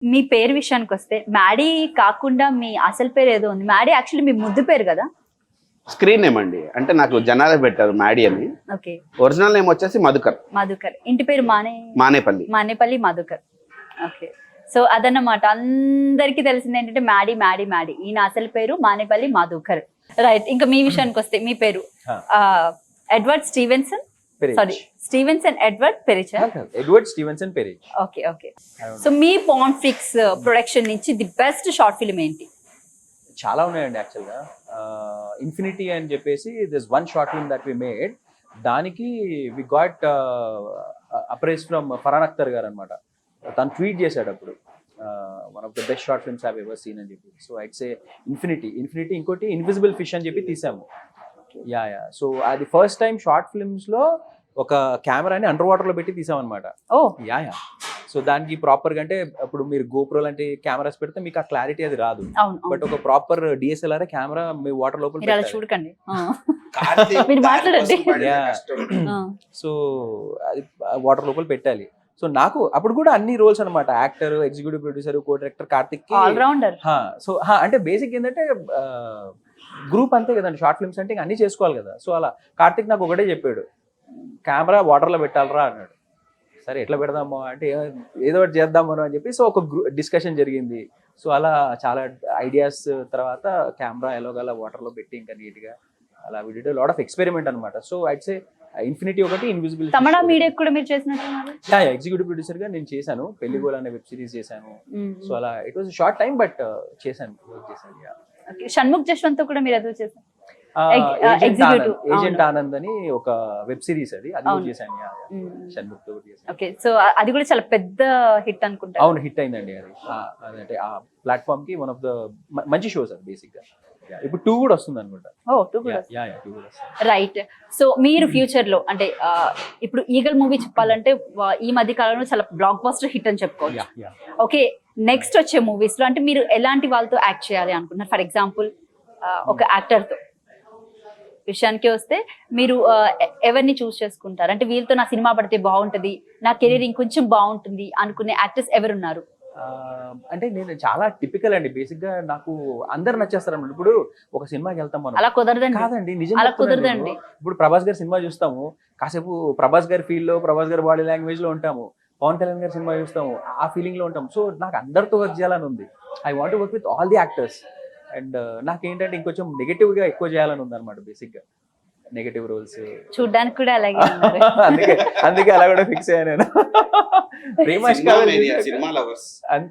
మీ పేరు విషయానికి వస్తే మ్యాడీ కాకుండా మీ అసలు పేరు ఏదో ఉంది. మ్యాడీ యాక్చువల్లీ మీ ముద్దు పేరు కదా? స్క్రీన్ నేమ్ అండి, అంటే నాకు జనాలే పెట్టారు మ్యాడీ అని. ఓకే. ఒరిజినల్ నేమ్ వచ్చేసి మధుకర్. మధుకర్. ఇంటి పేరు మానేపల్లి. మానేపల్లి మధుకర్. ఓకే. సో అదన్నమాట, అందరికీ తెలిసింది ఏంటంటే మ్యాడీ మ్యాడీ మ్యాడీ. ఈయన అసలు పేరు మానేపల్లి మధుకర్. రైట్. ఇంకా మీ విషయానికి వస్తే మీ పేరు Edward Stevenson. Sorry, Stevenson Edward Perich. Edward Stevenson Perich. Okay okay. So మీ పాన్ ఫ్లిక్స్ ప్రొడక్షన్ నుంచి ది బెస్ట్ షార్ట్ ఫిల్మ్ ఏంటి? చాలా ఉన్నాయండి యాక్చువల్గా. ఇన్ఫినిటీ అని చెప్పేసి this one short film that we made. దానికి we got a prize from Farhan Akhtar గారు అనమాట. తను ట్వీట్ చేశాడు అప్పుడు, one of the best short films have ever seen అని చెప్పి. So it's a Infinity. ఇంకోటి ఇన్విజిబుల్ ఫిష్ అని చెప్పి తీసాము. యా. సో అది ఫస్ట్ టైం షార్ట్ ఫిల్మ్స్ లో ఒక కెమెరాని అండర్ వాటర్ లో పెట్టి తీసామన్నమాట. యా. సో దానికి ప్రాపర్ గా, అంటే ఇప్పుడు మీరు గోప్రో లాంటి కెమెరాస్ పెడితే మీకు ఆ క్లారిటీ అది రాదు. బట్ ఒక ప్రాపర్ డిఎస్ఎల్ఆర్ కెమెరా మీ వాటర్ లోపల చూడకండి. సో అది వాటర్ లోపల పెట్టాలి. సో నాకు అప్పుడు కూడా అన్ని రోల్స్ అనమాట, actor, executive producer, co director, Karthik. So అంటే బేసిక్ ఏంటంటే గ్రూప్ అంతే కదండి, షార్ట్ ఫిల్మ్స్ అంటే అన్ని చేసుకోవాలి కదా. సో అలా కార్తిక్ నాకు ఒకటే చెప్పాడు, కెమెరా వాటర్లో పెట్టాలరా అన్నాడు. సరే ఎట్లా పెడదామో అంటే ఏదో ఒకటి చేద్దాము అని చెప్పి సో ఒక డిస్కషన్ జరిగింది. సో అలా చాలా ఐడియాస్ తర్వాత కెమెరా ఎలాగలా వాటర్లో పెట్టి ఇంకా నీట్గా అలా we did lot of experiment అనమాట. సో ఐట్ సే ఇన్ఫినిటీ ఒకటి, ఇన్విజిబుల్. తమిళ మీడియా కూడా మీరు చేసినట్టున్నారు. ఎగ్జిక్యూటివ్ ప్రొడ్యూసర్ గా నేను చేశాను, పెళ్లిగోల్ అనే వెబ్ సిరీస్ చేశాను. సో అలా it was short time but చేశాను, వర్క్ చేశాను. షణ్ముఖ్ జశ్వంత్ కూడా మీరు ఎదురు చేశారు. ఏజెంట్ ఆనంద్ అని ఒక వెబ్ సిరీస్, అది చేశాను. షణ్ముఖ్ తో చేశాను. ఓకే. సో అది కూడా చాలా పెద్ద హిట్ అనుకుంటా. అవును, హిట్ అయిందండి అది. అదంటే ఆ ప్లాట్ఫామ్ కి వన్ ఆఫ్ ద మంచి షోస్ అది బేసిక్ గా. ఇప్పుడు 2 కూడా వస్తుంది అనుకుంటా. 2 కూడా రైట్. సో మీరు ఫ్యూచర్ లో అంటే ఇప్పుడు ఈగల్ మూవీ చెప్పాలంటే ఈ మధ్య కాలంలో చాలా బ్లాక్ బస్టర్ హిట్ అని చెప్పుకోవచ్చు. ఓకే. నెక్స్ట్ వచ్చే మూవీస్ లో అంటే మీరు ఎలాంటి వాళ్ళతో యాక్ట్ చేయాలి అనుకుంటున్నారు? ఫర్ ఎగ్జాంపుల్ ఒక యాక్టర్ తో విషయానికి వస్తే మీరు ఎవరిని చూస్ చేసుకుంటారు? అంటే వీళ్ళతో నా సినిమా పడితే బాగుంటది, నా కెరీర్ ఇంకొంచెం బాగుంటుంది అనుకునే యాక్టర్స్ ఎవరున్నారు? అంటే నేను చాలా టిపికల్ అండి, బేసిక్ గా నాకు అందరు నచ్చేస్తారు అన్నమాట. ఇప్పుడు ఒక సినిమాకి వెళ్తాం మనం, అలా కుదరదండి. కాదండి, నిజంగా కుదరదండి. ఇప్పుడు ప్రభాస్ గారి సినిమా చూస్తాము, కాసేపు ప్రభాస్ గారి ఫీల్ లో, ప్రభాస్ గారి బాడీ లాంగ్వేజ్ లో ఉంటాము. పవన్ కళ్యాణ్ గారి సినిమా చూస్తాము, ఆ ఫీలింగ్ లో ఉంటాము. సో నాకు అందరితో వర్క్ చేయాలని ఉంది. I want work with all the actors. And నాకేంటంటే ఇంకొంచెం నెగటివ్ గా ఎక్కువ చేయాలని ఉంది అనమాట, బేసిక్ గా నెగటివ్ రోల్స్ చూడడానికి కూడా అలాగే. అందుకే అలా కూడా ఫిక్స్ అయ్యా నేను.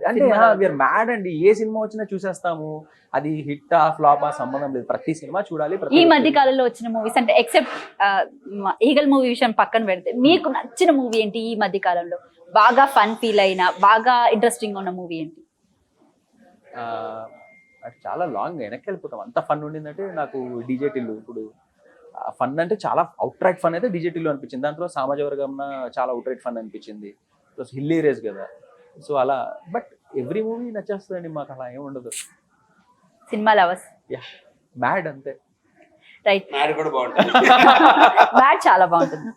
అంటే వీఆర్ మ్యాడ్ అండి, ఏ సినిమా వచ్చినా చూసేస్తాము. అది హిట్ ఆ ఫ్లాప్ ఆ సంబంధం లేదు, ప్రతి సినిమా చూడాలి. ఈ మధ్య కాలంలో వచ్చిన మూవీస్ అంటే ఎక్సెప్ట్ ఈగల్ మూవీ విషయం పక్కన పెడితే మీకు నచ్చిన మూవీ ఏంటి? ఈ మధ్య కాలంలో బాగా ఫన్ ఫీల్ అయినా, బాగా ఇంట్రెస్టింగ్ ఉన్న మూవీ ఏంటి? చాలా లాంగ్ వెనక్కి వెళ్ళిపోతాం, అంత ఫన్ ఉండిందంటే నాకు డీజే టిల్లు. ఇప్పుడు ఫన్ అంటే చాలా అవుట్ రైట్ ఫన్ అయితే డీజే టిల్లు అనిపించింది. దాంట్లో సామాజిక వర్గం చాలా అవుట్ రైట్ ఫన్ అనిపించింది, ప్లస్ హిల్లేరియస్ కదా. సో అలా, బట్ ఎవ్రీ మూవీ నచ్చేస్తుందండి మాకు, అలా ఏమి ఉండదు. Cinema lovers. మ్యాడ్ అంతే. రైట్. మ్యాడ్ చాలా బాగుంటుంది.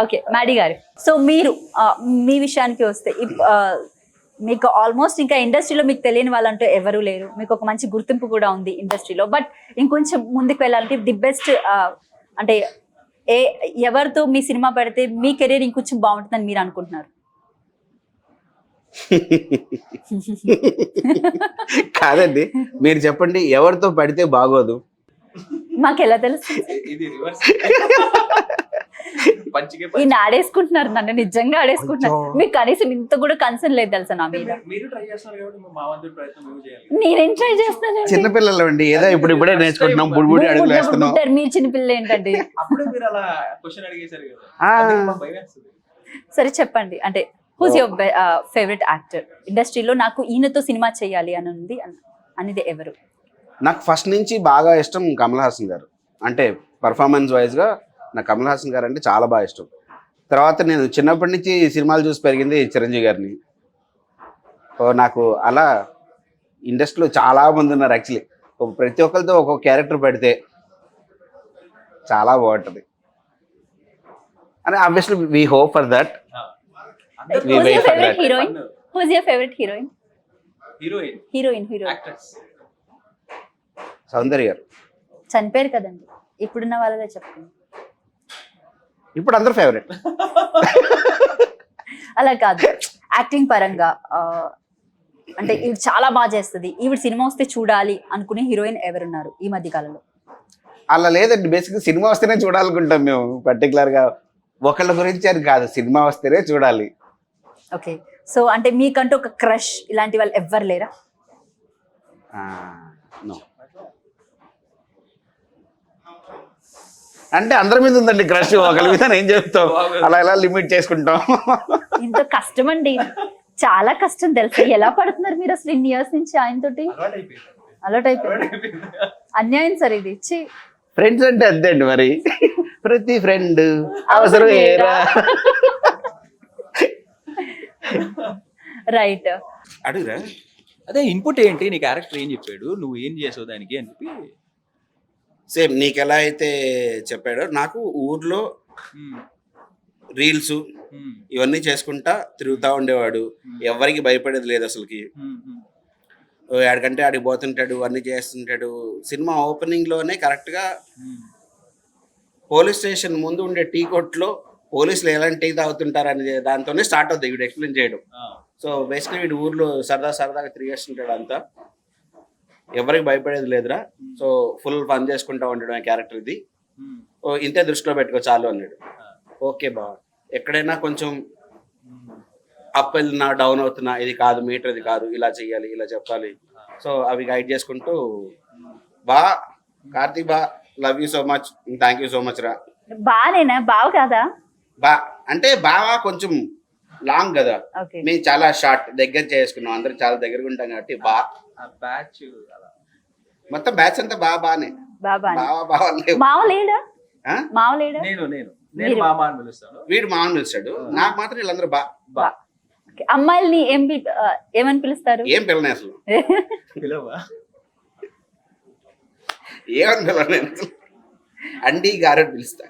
ఓకే మ్యాడీ గారు, సో మీరు మీ విషయానికి వస్తే మీకు ఆల్మోస్ట్ ఇంకా ఇండస్ట్రీలో మీకు తెలియని వాళ్ళంటూ ఎవరు లేరు, మీకు ఒక మంచి గుర్తింపు కూడా ఉంది ఇండస్ట్రీలో. బట్ ఇంకొంచెం ముందుకు వెళ్ళాలంటే ది బెస్ట్ అంటే ఎవరితో మీ సినిమా పెడితే మీ కెరీర్ ఇంకొంచెం బాగుంటుందని మీరు అనుకుంటున్నారు? కాదండి, మీరు చెప్పండి, ఎవరితో పడితే బాగోదు? మాకు ఎలా తెలుసు? ఈయన ఆడేసుకుంటున్నారు, నన్ను నిజంగా ఆడేసుకుంటున్నారు. మీకు కనీసం ఇంత కూడా కన్సర్న్ లేదు తెలుసా నా మీద. నేనేం ట్రై చేస్తాను? చిన్నపిల్లలు అండి, ఏదో ఇప్పుడే నేర్చుకుంటున్నాం, బుడిబుడి అడుగులు వేస్తున్నాం. మీరు చిన్నపిల్లలు ఏంటండి? సరే చెప్పండి, అంటే హూస్ యువర్ ఫేవరెట్ యాక్టర్ ఇండస్ట్రీలో? నాకు ఈయనతో సినిమా చేయాలి అని ఉంది అనేది ఎవరు? నాకు ఫస్ట్ నుంచి బాగా ఇష్టం కమల్ హాసన్ గారు. అంటే పర్ఫార్మెన్స్ వైజ్గా నాకు కమల్ హాసన్ గారు అంటే చాలా బాగా ఇష్టం. తర్వాత నేను చిన్నప్పటి నుంచి సినిమాలు చూసి పెరిగింది చిరంజీవి గారిని. నాకు అలా ఇండస్ట్రీలో చాలా మంది ఉన్నారు యాక్చువల్లీ. ప్రతి ఒక్కరితో ఒక్కొక్క క్యారెక్టర్ పెడితే చాలా బాగుంటుంది అని obviously we hope for that. Heroine? Heroine, heroine actress. Soundarya గారు. చనిపోయారు కదండి, ఇప్పుడున్న వాళ్ళదే చెప్పండి. ఇప్పుడు అందరూ ఫేవరెట్. అలా కాదు, యాక్టింగ్ పరంగా అంటే ఈవిడ చాలా బాగా చేస్తుంది, ఈవిడ సినిమా వస్తే చూడాలి అనుకునే హీరోయిన్ ఎవరున్నారు ఈ మధ్య కాలంలో? అలా లేదండి, బేసిక్గా సినిమా వస్తేనే చూడాలనుకుంటాం మేము. పర్టికులర్గా ఒకళ్ళ గురించి అని కాదు, సినిమా వస్తేనే చూడాలి. ఓకే, సో అంటే మీకంటూ ఒక క్రష్ ఇలాంటి వాళ్ళు ఎవ్వరు లేరా? No. అంటే అందరి మీద ఉందండి క్రష్, ఒకరి మీద ఏం చెప్తాం, అలా ఎలా లిమిట్ చేసుకుంటాం. ఇంత కష్టం అండి, చాలా కష్టం తెలుసా. ఎలా పడుతున్నారు మీరు అసలు ఇన్ని ఇయర్స్ నుంచి ఆయనతోటి? అలర్ట్ అయిపోయింది. అన్యాయం సార్ ఇది. ఇచ్చి ఫ్రెండ్స్ అంటే అంతే అండి మరి, ప్రతి ఫ్రెండ్ అవసరం ఏరా. రైట్. అడుగురా. అదే ఇన్పుట్ ఏంటి, నీ క్యారెక్టర్ ఏం చెప్పాడు, నువ్వు ఏం చేసావు దానికి అని చెప్పి. సేమ్ నీకు ఎలా అయితే చెప్పాడో, నాకు ఊర్లో రీల్స్ ఇవన్నీ చేసుకుంటా తిరుగుతూ ఉండేవాడు. ఎవరికి భయపడేది లేదు అసలుకి. ఆడికంటే ఆడికి పోతుంటాడు, అన్ని చేస్తుంటాడు. సినిమా ఓపెనింగ్లోనే కరెక్ట్గా పోలీస్ స్టేషన్ ముందు ఉండే టీ కొట్లో పోలీసులు ఎలాంటి టీ తాగుతుంటారు అనే దాంతోనే స్టార్ట్ అవుతుంది వీడు ఎక్స్ప్లెయిన్ చేయడం. సో బేసిక్లీ వీడు ఊర్లో సరదాగా తిరిగేస్తుంటాడు అంతా. ఎవరికి భయపడేది లేదురా, సో ఫుల్ ఫన్ చేసుకుంటా ఉండడం క్యారెక్టర్ ఇది. ఇంతే దృష్టిలో పెట్టుకో చాలు అన్నాడు. ఓకే బా, ఎక్కడైనా కొంచెం అప్ వెళ్ళినా డౌన్ అవుతున్నా, ఇది కాదు మీటర్, ఇది కాదు, ఇలా చెయ్యాలి, ఇలా చెప్పాలి. సో అవి గైడ్ చేసుకుంటూ బా కార్తీక్ బా, love you so much, thank you so much రా. బానేనా? బావ కాదా? బా అంటే బావా కొంచెం లాంగ్ కదా, మేము చాలా షార్ట్ దగ్గర చేసుకున్నాం, అందరం చాలా దగ్గరగా ఉంటాం కాబట్టి బా. బ్యాచ్ మొత్తం బ్యాచ్ అంతా బాగానే. మావ లేడా? నేను మామ అని పిలుస్తాను, వీడు మామని పిలుస్తాడు. నాకు మాత్రం వీళ్ళందరూ బా. అమ్మాయిల్ని ఏమని పిలుస్తారు? ఏం పిల్లని అసలు, పిలవా? ఏమని పిల్లని అసలు, అండి గారు పిలుస్తా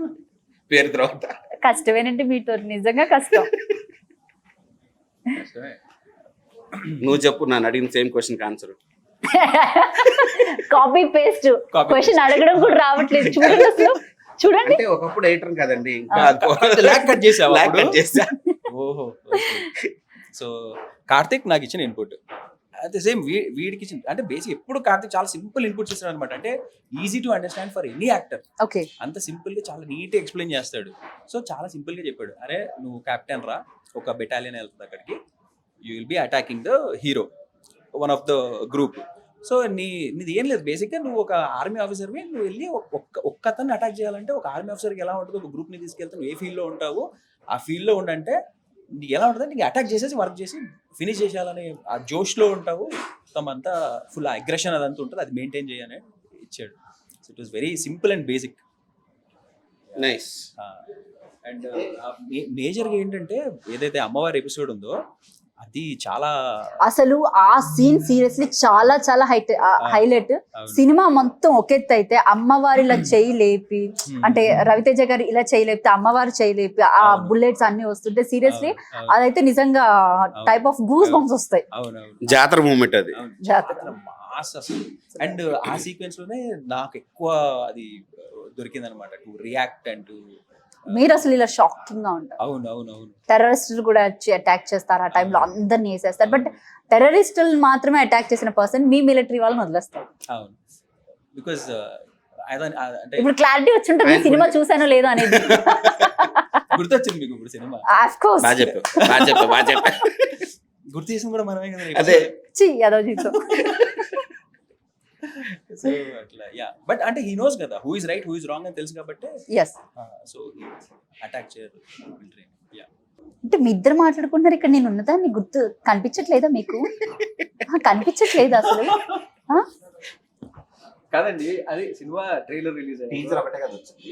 పేరు తర్వాత. కష్టమేనంటే మీతో, నిజంగా కష్టం. నువ్వు చెప్పు, నన్ను అడిగిన same question answer. Copy paste question అడగడం కూడా రావట్లేదు. చూడండి అసలు, చూడండి. అంటే ఒకప్పుడు ఎడిటర్ కదండి, ఇంకా లాక్ కట్ చేసా. ఓహో. సో కార్తిక్ నాకు ఇచ్చిన ఇన్పుట్ అయితే సేమ్ వీడికి ఇచ్చిన, అంటే బేసిక్ ఎప్పుడు కార్తిక్ చాలా సింపుల్ ఇన్పుట్స్ ఇస్తాడు అనమాట. అంటే easy to understand for any actor. Okay, అంత సింపుల్ గా చాలా నీట్ ఎక్స్ప్లెయిన్ చేస్తాడు. సో చాలా సింపుల్ గా చెప్పాడు, అరే నువ్వు కెప్టెన్ రా, ఒక బెటాలియన్ వెళ్తుంది అక్కడికి, you will be attacking the hero, one of the group. So నీది ఏం లేదు, బేసిక్గా నువ్వు ఒక ఆర్మీ ఆఫీసర్వి, నువ్వు వెళ్ళి ఒక్క అతన్ని అటాక్ చేయాలంటే ఒక ఆర్మీ ఆఫీసర్కి ఎలా ఉంటుందో, ఒక గ్రూప్ని తీసుకెళ్తే నువ్వు ఏ ఫీల్డ్లో ఉంటావు, ఆ ఫీల్డ్లో ఉండంటే నీకు ఎలా ఉంటుంది, నీకు అటాక్ చేసేసి వర్క్ చేసి ఫినిష్ చేసేయాలని ఆ జోష్లో ఉంటావు. మొత్తం అంతా ఫుల్ అగ్రెషన్ అదంతా ఉంటుంది, అది మెయింటైన్ చేయని ఇచ్చాడు. So it was very simple and basic. Nice. And మేజర్గా ఏంటంటే ఏదైతే అమ్మవారి ఎపిసోడ్ ఉందో అది చాలా, అసలు ఆ సీన్ సీరియస్లీ చాలా చాలా హైలైట్. సినిమా మొత్తం ఒకెత్త అయితే అమ్మవారిలా చేయి లేపి, అంటే రవితేజ గారు ఇలా చేయి లేపితే అమ్మవారు చేయి లేపి ఆ బుల్లెట్స్ అన్ని వస్తుంటే సీరియస్లీ అదైతే నిజంగా టైప్ ఆఫ్ గూస్ బంప్స్ వస్తాయి. జాతర మూమెంట్ అది, జాతర మాస్ అసలు. అండ్ ఆ సీక్వెన్స్ లోనే నాకు ఎక్కువ అది దొరికింది అనమాట, టు రియాక్ట్ అండ్ టు. మీరు అసలు ఇలా షాకింగ్ గా ఉంటారు. అవును. టెర్రరిస్టులు కూడా వచ్చి అటాక్ చేస్తారు, ఆ టైంలో అందరినీ వేసేస్తారు. బట్ టెర్రరిస్టులు మాత్రమే అటాక్ చేసిన పర్సన్ మీ మిలిటరీ వాళ్ళని వదిలేస్తారు. అవును, బికాస్ ఇప్పుడు క్లారిటీ వచ్చి ఉంటుంది, సినిమా చూసానో లేదో అనేది. గుర్తొచ్చింది మీకు ఇప్పుడు సినిమా? ఆఫ్ కోర్స్ గుర్తు చేసింది కూడా మనమే కదా. అదే అదో జీతో. సో అట్లా యా, బట్ అంటే హీ నోస్ కదా who is right who is wrong అని తెలుసు కాబట్టి. yes, సో అటాక్ చేయరు. యా, అంటే మీ ఇద్దరు మాట్లాడుకుంటున్నారు, ఇక్కడ నేను ఉన్నదాన్ని గుర్తు కనిపించట్లేదా మీకు? కనిపించట్లేదు అసలు. కాదండి, అది సినిమా ట్రైలర్ రిలీజ్ అయ్యింది, టీజర్ ఒకటే కదా వచ్చింది,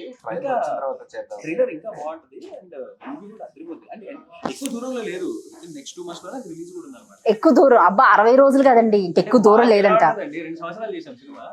ట్రైలర్ ఇంకా బాగుంటుంది అండ్ మూవీ కూడా అదిరిపోతుంది. అంటే ఎక్కువ దూరంలో లేదు, నెక్స్ట్ 2 months లో రిలీజ్ కూడా ఉంది అనమాట. ఎక్కువ దూరం? అబ్బా 60 రోజులు కదండి, ఇంకెక్కువ దూరం లేదంట. 2 సంవత్సరాలు చేసాం సినిమా.